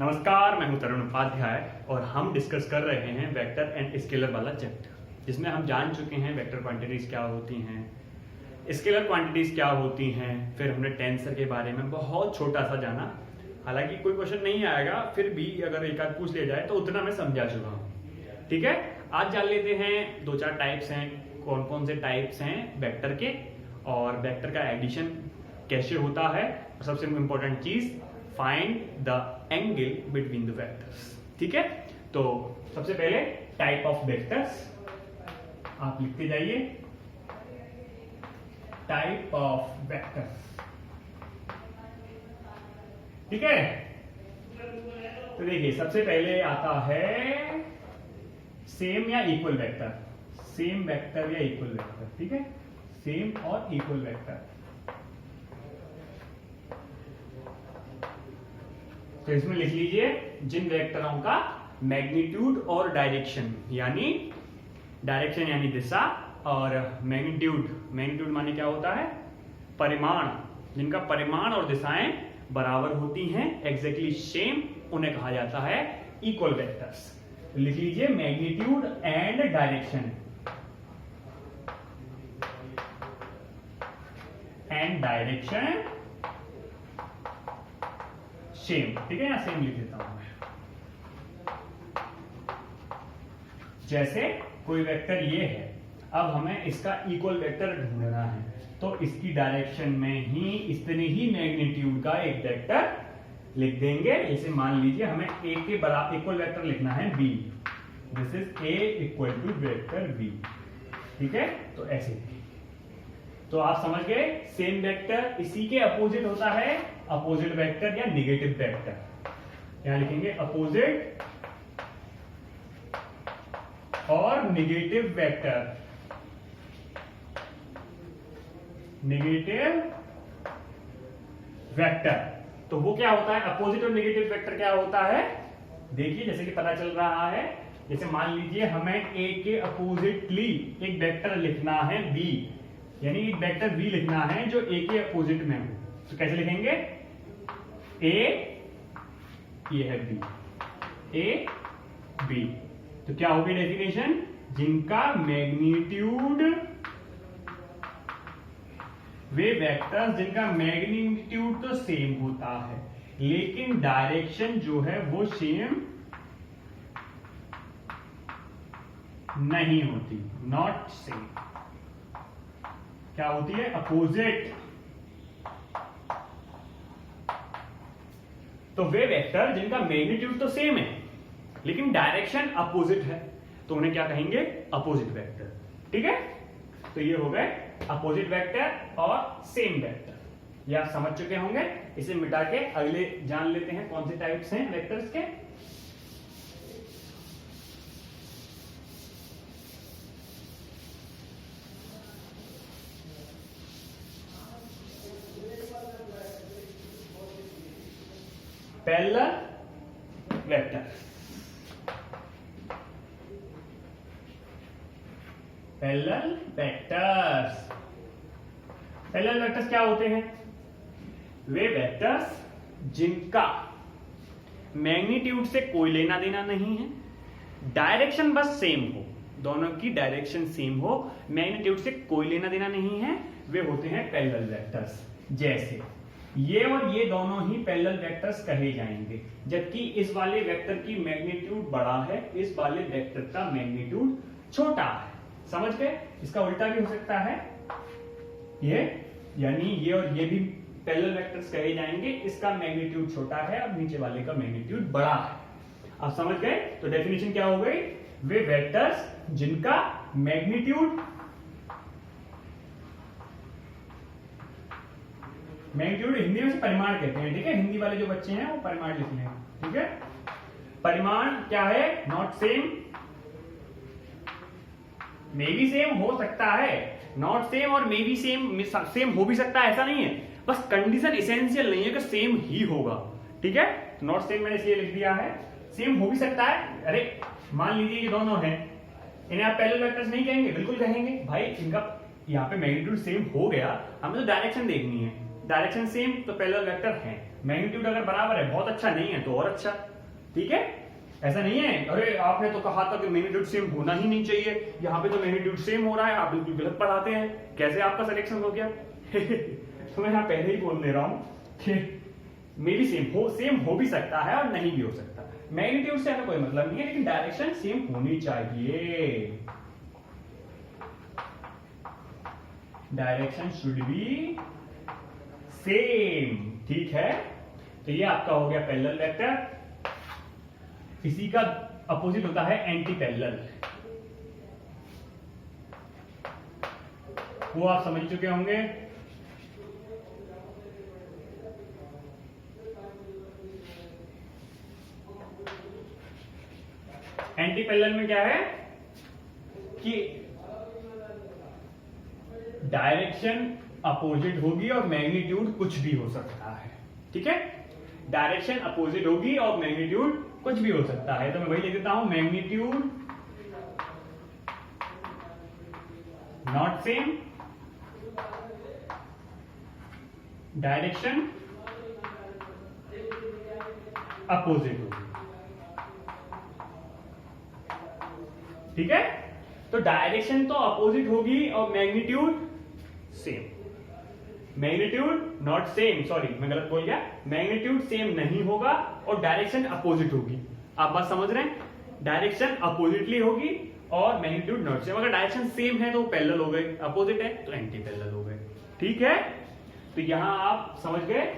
नमस्कार, मैं हूं तरुण उपाध्याय और हम डिस्कस कर रहे हैं वेक्टर एंड स्केलर वाला चैप्टर, जिसमें हम जान चुके हैं वेक्टर क्वांटिटीज क्या होती हैं, स्केलर क्वांटिटीज क्या होती हैं। फिर हमने टेंसर के बारे में बहुत छोटा सा जाना। हालांकि कोई क्वेश्चन नहीं आएगा, फिर भी अगर एक आध पूछ लिया जाए तो उतना मैं समझा चुका हूँ। ठीक है, आज जान लेते हैं दो चार टाइप्स हैं, कौन कौन से टाइप्स हैं वेक्टर के, और वेक्टर का एडिशन कैसे होता है, और सबसे इम्पोर्टेंट चीज find the angle between the vectors. ठीक है, तो सबसे पहले टाइप ऑफ वेक्टर्स आप लिखते जाइए। टाइप ऑफ वेक्टर्स, ठीक है। तो देखिए, सबसे पहले आता है सेम या इक्वल वेक्टर। सेम वेक्टर या इक्वल वेक्टर, ठीक है, सेम और इक्वल वेक्टर। तो इसमें लिख लीजिए जिन वेक्टरों का मैग्नीट्यूड और डायरेक्शन यानी दिशा, और मैग्नीट्यूड माने क्या होता है, परिमाण, जिनका परिमाण और दिशाएं बराबर होती हैं, एग्जैक्टली सेम, उन्हें कहा जाता है इक्वल वेक्टर्स। लिख लीजिए मैग्नीट्यूड एंड डायरेक्शन सेम, ठीक है, या सेम लिख देता हूं मैं। जैसे कोई वेक्टर ये है, अब हमें इसका इक्वल वेक्टर ढूंढना है, तो इसकी डायरेक्शन में ही इतने ही मैग्नीट्यूड का एक वेक्टर लिख देंगे। जैसे मान लीजिए हमें ए के बराबर इक्वल वेक्टर लिखना है B, this is A equal to vector B, ठीक है। तो ऐसे, तो आप समझ गए, सेम वेक्टर इसी के अपोजिट होता है अपोजिट वेक्टर या निगेटिव वेक्टर। यहां लिखेंगे अपोजिट और निगेटिव वेक्टर। तो वो क्या होता है, अपोजिट और निगेटिव वेक्टर क्या होता है, देखिए जैसे कि पता चल रहा है। जैसे मान लीजिए हमें ए के अपोजिटली एक वेक्टर लिखना है बी, यानी एक वेक्टर बी लिखना है जो ए के अपोजिट में हो, तो कैसे लिखेंगे, ए, ये है बी, ए बी। तो क्या होगी डेफिनेशन, जिनका मैग्नीट्यूड, वे वेक्टर्स जिनका मैग्नीट्यूड तो सेम होता है लेकिन डायरेक्शन जो है वो सेम नहीं होती, नॉट सेम। क्या होती है, अपोजिट। तो वे वेक्टर जिनका मैग्नीट्यूड तो सेम है लेकिन डायरेक्शन अपोजिट है, तो उन्हें क्या कहेंगे, अपोजिट वेक्टर, ठीक है। तो ये हो गए अपोजिट वेक्टर और सेम वेक्टर, ये आप समझ चुके होंगे। इसे मिटा के अगले जान लेते हैं कौन से टाइप्स हैं वेक्टर्स के। पैरेलल वेक्टर, पैरेलल वेक्टर्स क्या होते हैं, वे वेक्टर्स जिनका मैग्नीट्यूड से कोई लेना देना नहीं है, डायरेक्शन बस सेम हो, दोनों की डायरेक्शन सेम हो, मैग्नीट्यूड से कोई लेना देना नहीं है, वे होते हैं पैरेलल वेक्टर्स। जैसे ये और ये दोनों ही पैरेलल वेक्टर्स कहे जाएंगे, जबकि इस वाले वेक्टर की मैग्नीट्यूड बड़ा है, इस वाले वेक्टर का मैग्नीट्यूड छोटा है। समझ गए, इसका उल्टा भी हो सकता है, ये यानी ये और ये भी पैरेलल वेक्टर्स कहे जाएंगे, इसका मैग्नीट्यूड छोटा है और नीचे वाले का मैग्नीट्यूड बड़ा है। आप समझ गए, तो डेफिनेशन क्या हो गई, वे वेक्टर्स जिनका मैग्नीट्यूड हिंदी में से परिमाण कहते हैं, ठीक है, हिंदी वाले जो बच्चे हैं वो परिमाण लिख लें, ठीक है। परिमाण क्या है, not same, may be same हो सकता है, नॉट सेम और मे बी सेम हो भी सकता है, ऐसा नहीं है, बस कंडीशन एसेंशियल नहीं है कि सेम ही होगा, ठीक है। नॉट सेम मैंने इसलिए लिख दिया है, सेम हो भी सकता है। अरे मान लीजिए ये दोनों हैं, इन्हें आप पैरेलल वेक्टर्स नहीं कहेंगे, बिल्कुल कहेंगे भाई, इनका यहाँ पे मैग्नीट्यूड सेम हो गया, हमें तो डायरेक्शन देखनी है, डायरेक्शन सेम तो पैरेलल वेक्टर है। मैग्नीट्यूड अगर बराबर है बहुत अच्छा, नहीं है तो और अच्छा। ठीक है, ऐसा नहीं है अरे आपने तो कहा था कि मैग्नीट्यूड सेम होना ही नहीं चाहिए, यहाँ पे तो मैग्नीट्यूड सेम हो रहा है, आप बिल्कुल गलत पढ़ाते हैं, कैसे आपका सिलेक्शन हो गया? तो मैं यहाँ पहले ही बोल दे रहा हूँ कि मे भी सेम हो भी सकता है और नहीं भी हो सकता। मैग्नीट्यूड से हमें कोई मतलब नहीं है, लेकिन डायरेक्शन सेम होनी चाहिए। Direction should be same. ठीक है, तो ये आपका हो गया पैरेलल वेक्टर। इसी का अपोजिट होता है एंटी पैरेलल, वो आप समझ चुके होंगे। एंटी पैरेलल में क्या है कि डायरेक्शन अपोजिट होगी और मैग्नीट्यूड कुछ भी हो सकता है। ठीक है, डायरेक्शन अपोजिट होगी और मैग्नीट्यूड कुछ भी हो सकता है। तो मैं वही लिख देता हूं, magnitude not same, direction opposite होगी। ठीक है, तो डायरेक्शन तो अपोजिट होगी और magnitude same. Magnitude not same, sorry मैं गलत बोल गया, मैग्नीट्यूड सेम नहीं होगा और डायरेक्शन अपोजिट होगी। आप बात समझ रहे हैं, डायरेक्शन अपोजिटली होगी और मैग्नीट्यूड नॉट सेम। अगर डायरेक्शन सेम है तो पैरेलल हो गए, अपोजिट है तो एंटी पैरेलल हो गए। ठीक है, तो यहां आप समझ गए।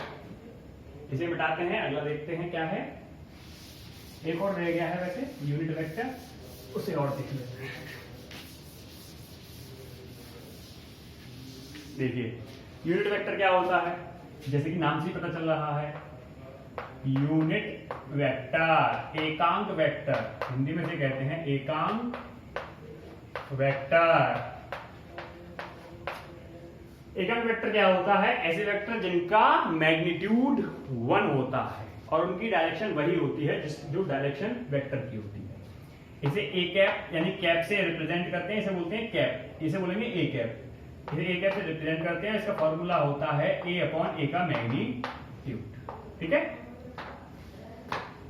इसे मिटाते हैं, अगला देखते हैं क्या है। एक और रह गया है वैसे यूनिट वेक्टर, उसे और देख लेते हैं। देखिए यूनिट वेक्टर क्या होता है, जैसे कि नाम से ही पता चल रहा है, यूनिट वेक्टर एकांक वेक्टर, हिंदी में से कहते हैं एकांक वेक्टर। एकांक वेक्टर क्या होता है? ऐसे वेक्टर जिनका मैग्नीट्यूड 1 होता है और उनकी डायरेक्शन वही होती है जो डायरेक्शन वेक्टर की होती है। इसे ए कैप यानी कैप से रिप्रेजेंट करते हैं, इसे बोलते हैं कैप, इसे बोलेंगे ए कैप। इसे ए कैप से रिप्रेजेंट करते हैं, इसका फॉर्मूला होता है ए अपॉन ए का मैग्नीट्यूड। ठीक है,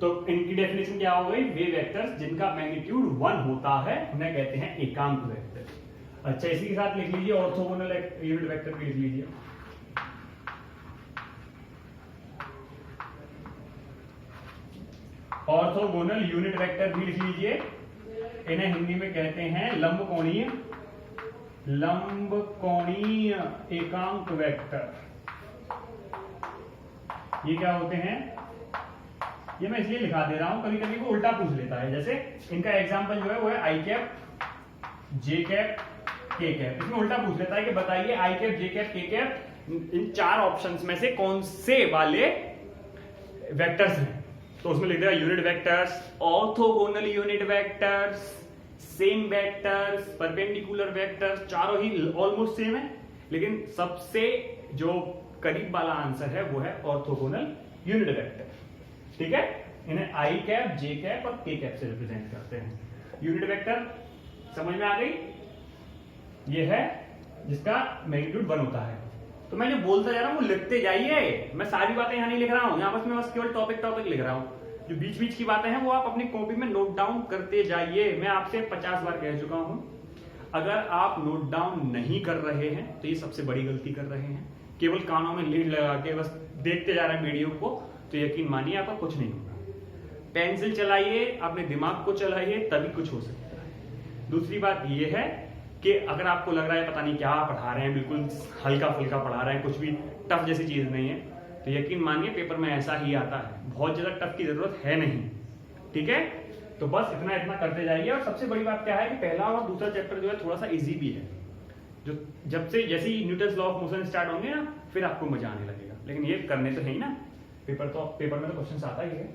तो इनकी डेफिनेशन क्या हो गई? वे वेक्टर्स जिनका मैग्नीट्यूड 1 होता है उन्हें कहते हैं एकांक वेक्टर। अच्छा, इसी के साथ लिख लीजिए ऑर्थोगोनल यूनिट वेक्टर भी लिख लीजिए। ऑर्थोगोनल यूनिट वेक्टर भी लिख लीजिए। इन्हें हिंदी में कहते हैं लंबकोणीय एकांक वेक्टर। ये क्या होते हैं? ये मैं इसलिए लिखा दे रहा हूं, कभी कभी वो उल्टा पूछ लेता है। जैसे इनका एग्जांपल जो है वो है आई कैप, जे कैप, के कैप। इसमें उल्टा पूछ लेता है कि बताइए आई कैप, जे कैप, के कैप इन 4 ऑप्शंस में से कौन से वाले वेक्टर्स हैं। तो उसमें लिख देगा unit vectors, orthogonal unit vectors, same vectors, perpendicular vectors. चारों ही ऑलमोस्ट सेम है, लेकिन सबसे जो करीब वाला आंसर है वो है ऑर्थोगोनल यूनिट वेक्टर। ठीक है, इन्हें आई कैप, जे कैप और के कैप से रिप्रेजेंट करते हैं। यूनिट वेक्टर समझ में आ गई? ये है जिसका मैग्नीट्यूड 1 होता है। तो मैं जो बोलता जा रहा हूं वो लिखते जाइए, मैं सारी बातें यहां नहीं लिख रहा हूं, यहां बस मैं बस केवल टॉपिक लिख रहा हूं। जो बीच बीच की बातें हैं वो आप अपनी कॉपी में नोट डाउन करते जाइए। मैं आपसे 50 बार कह चुका हूं, अगर आप नोट डाउन नहीं कर रहे हैं तो ये सबसे बड़ी गलती कर रहे हैं। केवल कानों में लीड लगा के बस देखते जा रहे हैं वीडियो को, तो यकीन मानिए आपका कुछ नहीं होगा। पेंसिल चलाइए, अपने दिमाग को चलाइए, तभी कुछ हो सकता है। दूसरी बात यह है कि अगर आपको लग रहा है पता नहीं क्या पढ़ा रहे हैं, बिल्कुल हल्का फुल्का पढ़ा रहे हैं, कुछ भी टफ जैसी चीज नहीं है, तो यकीन मानिए पेपर में ऐसा ही आता है। बहुत ज्यादा टफ की जरूरत है नहीं। ठीक है, तो बस इतना इतना करते जाइए। और सबसे बड़ी बात क्या है कि पहला और दूसरा चैप्टर जो है थोड़ा सा इजी भी है। जो जब से जैसे ही Newton's law of motion start होंगे ना, फिर आपको मजा आने लगेगा। लेकिन ये करने तो है ही ना, पेपर में तो क्वेश्चन आता ही है।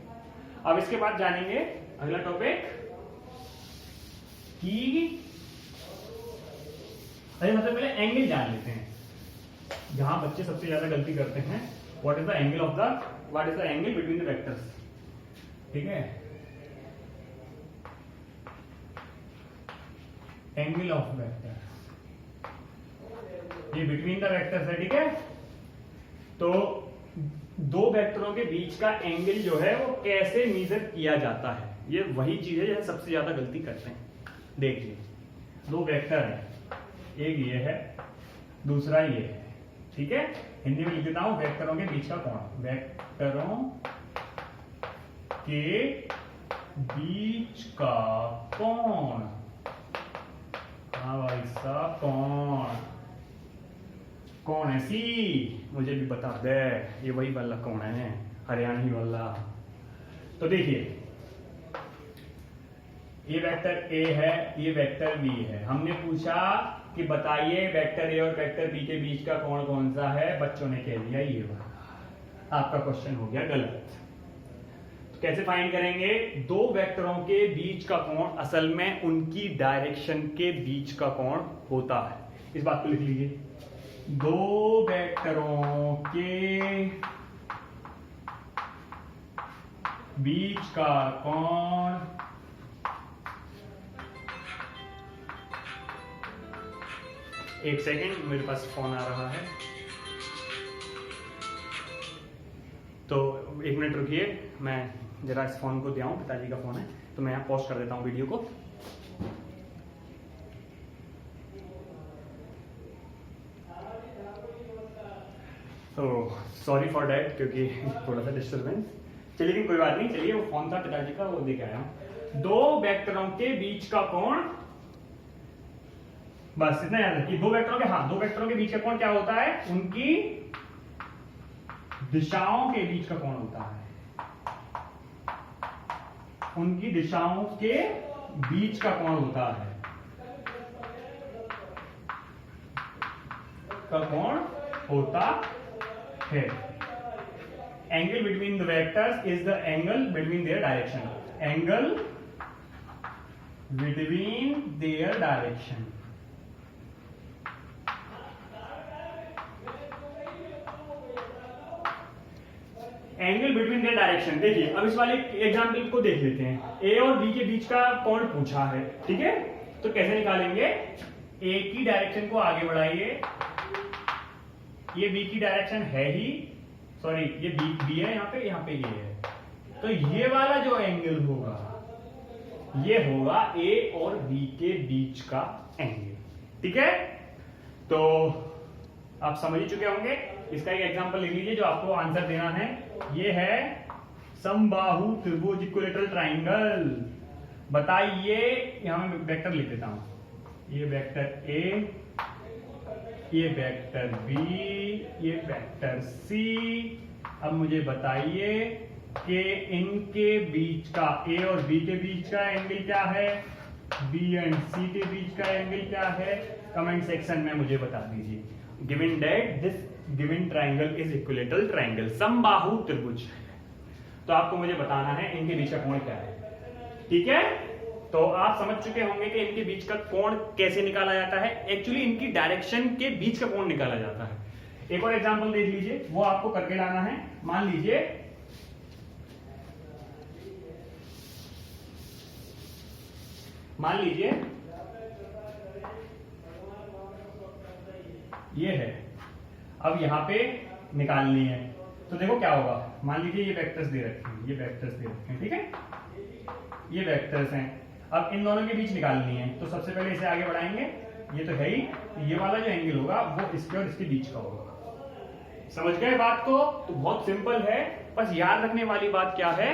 अब इसके बाद जानेंगे अगला टॉपिक कि सबसे पहले एंगल जान लेते हैं। जहां बच्चे सबसे ज्यादा गलती करते हैं, what is the angle between the vectors. ठीक है, एंगल ऑफ वेक्टर, ये बिटवीन द वेक्टर्स है। ठीक है, तो दो वेक्टरों के बीच का एंगल जो है वो कैसे मेजर किया जाता है, ये वही चीज है जो सबसे ज्यादा गलती करते हैं। देखिए, दो वेक्टर है, एक ये है, दूसरा ये है, ठीक है। हिंदी में लिख देता हूं, वेक्टरों के बीच का कोण, वेक्टरों के बीच का कोण, हाँ भाई साहब, कौन है सी, मुझे भी बता दे, ये वही वाला कौन है, हरियाणी वाला। तो देखिए, ये वेक्टर ए है, ये वेक्टर बी है। हमने पूछा कि बताइए वेक्टर ए और वेक्टर बी के बीच का कोण कौन सा है, बच्चों ने कह दिया ये वाला। आपका क्वेश्चन हो गया गलत। तो कैसे फाइंड करेंगे? दो वेक्टरों के बीच का कोण असल में उनकी डायरेक्शन के बीच का कोण होता है। इस बात को लिख लीजिए, दो वेक्टरों के बीच का कोण एक सेकेंड, मेरे पास फोन आ रहा है, तो एक मिनट रुकिए, मैं जरा इस फोन को दे आऊं, पिताजी का फोन है, तो मैं यहाँ पॉज कर देता हूं वीडियो को। तो सॉरी फॉर डैट, क्योंकि थोड़ा सा डिस्टर्बेंस। चलिए, लेकिन कोई बात नहीं, चलिए, वो फोन था पिताजी का, वो देके आया हूं। दो वेक्टरों के बीच का कोण, बस इतना याद रखिए, दो वेक्टरों के, हाँ, दो वेक्टरों के बीच का कोण क्या होता है? उनकी दिशाओं के बीच का कोण होता है, उनकी दिशाओं के बीच का कोण होता है, का कोण होता है। Angle between the vectors is the angle between their direction, angle between their direction. Angle between their direction. देखिए, अब इस वाले एग्जाम्पल को देख लेते हैं। ए और बी के बीच का कोण पूछा है, ठीक है, तो कैसे निकालेंगे? ए की डायरेक्शन को आगे बढ़ाइए, ये बी की डायरेक्शन है ही, सॉरी, ये बी है यहाँ पे ये है, तो ये वाला जो एंगल होगा ये होगा ए और बी के बीच का एंगल, ठीक है। तो आप समझ ही चुके होंगे। इसका एक एग्जांपल लिख लीजिए जो आपको आंसर देना है। ये है समबाहु त्रिभुज, इक्विलेटरल ट्राइंगल। बताइए, यहां मैं वेक्टर लिख देता हूं, ये वेक्टर ए, ये वेक्टर बी, ये वेक्टर सी। अब मुझे बताइए कि इनके बीच का, ए और बी के बीच का एंगल क्या है, बी एंड सी के बीच का एंगल क्या है? कमेंट सेक्शन में मुझे बता दीजिए। Given that this given triangle is equilateral triangle, समबाहु त्रिभुज। तो आपको मुझे बताना है इनके बीच का कोण क्या है, ठीक है। तो आप समझ चुके होंगे कि इनके बीच का कोण कैसे निकाला जाता है। एक्चुअली इनकी डायरेक्शन के बीच का कोण निकाला जाता है। एक और एग्जांपल देख लीजिए, वो आपको करके लाना है। मान लीजिए ये है, अब यहां पे निकालनी है, तो देखो क्या होगा। मान लीजिए ये वेक्टर्स दे रखे हैं, ये वेक्टर्स दे रखे हैं, ठीक है, ये वेक्टर्स हैं। अब इन दोनों के बीच निकालनी है, तो सबसे पहले इसे आगे बढ़ाएंगे, ये तो है ही, ये वाला जो एंगल होगा वो इसके और इसके बीच का होगा। समझ गए बात को? तो बहुत सिंपल है। बस याद रखने वाली बात क्या है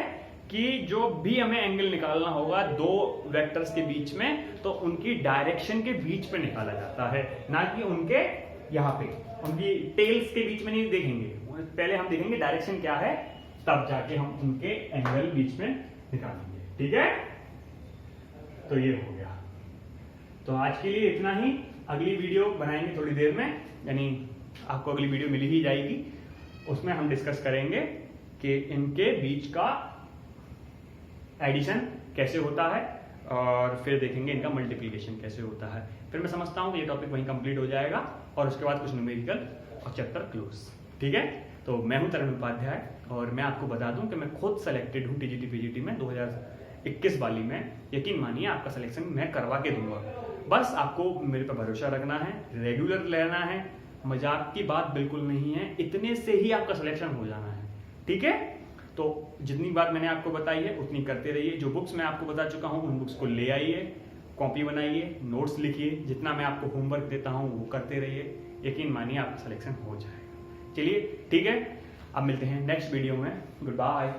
कि जो भी हमें एंगल निकालना होगा दो वेक्टर्स के बीच में, तो उनकी डायरेक्शन के बीच पे निकाला जाता है, ना कि उनके यहाँ पे, उनकी टेल्स के बीच में नहीं देखेंगे। पहले हम देखेंगे डायरेक्शन क्या है, तब जाके हम उनके एंगल बीच में निकालेंगे, ठीक है। तो ये हो गया। तो आज के लिए इतना ही। अगली वीडियो बनाएंगे थोड़ी देर में, यानी आपको अगली वीडियो मिल ही जाएगी। उसमें हम डिस्कस करेंगे कि इनके बीच का एडिशन कैसे होता है और फिर देखेंगे इनका मल्टीप्लिकेशन कैसे होता है। फिर मैं समझता हूँ कि ये टॉपिक वहीं कंप्लीट हो जाएगा और उसके बाद कुछ न्यूमेरिकल और चैप्टर क्लोज, ठीक है। तो मैं हूं तरुण उपाध्याय और मैं आपको बता दूं कि मैं खुद सेलेक्टेड हूं टीजीटी पीजीटी में 2021 वाली में। यकीन मानिए आपका सिलेक्शन मैं करवा के दूंगा। बस आपको मेरे पर भरोसा रखना है, रेगुलर लेना है, मजाक की बात बिल्कुल नहीं है, इतने से ही आपका सिलेक्शन हो जाना है। ठीक है। तो जितनी बात मैंने आपको बताई है उतनी करते रहिए। जो बुक्स मैं आपको बता चुका हूं उन बुक्स को ले आइए, कॉपी बनाइए, नोट्स लिखिए, जितना मैं आपको होमवर्क देता हूं वो करते रहिए। यकीन मानिए आपका सिलेक्शन हो जाएगा। चलिए ठीक है, अब मिलते हैं नेक्स्ट वीडियो में। Good bye.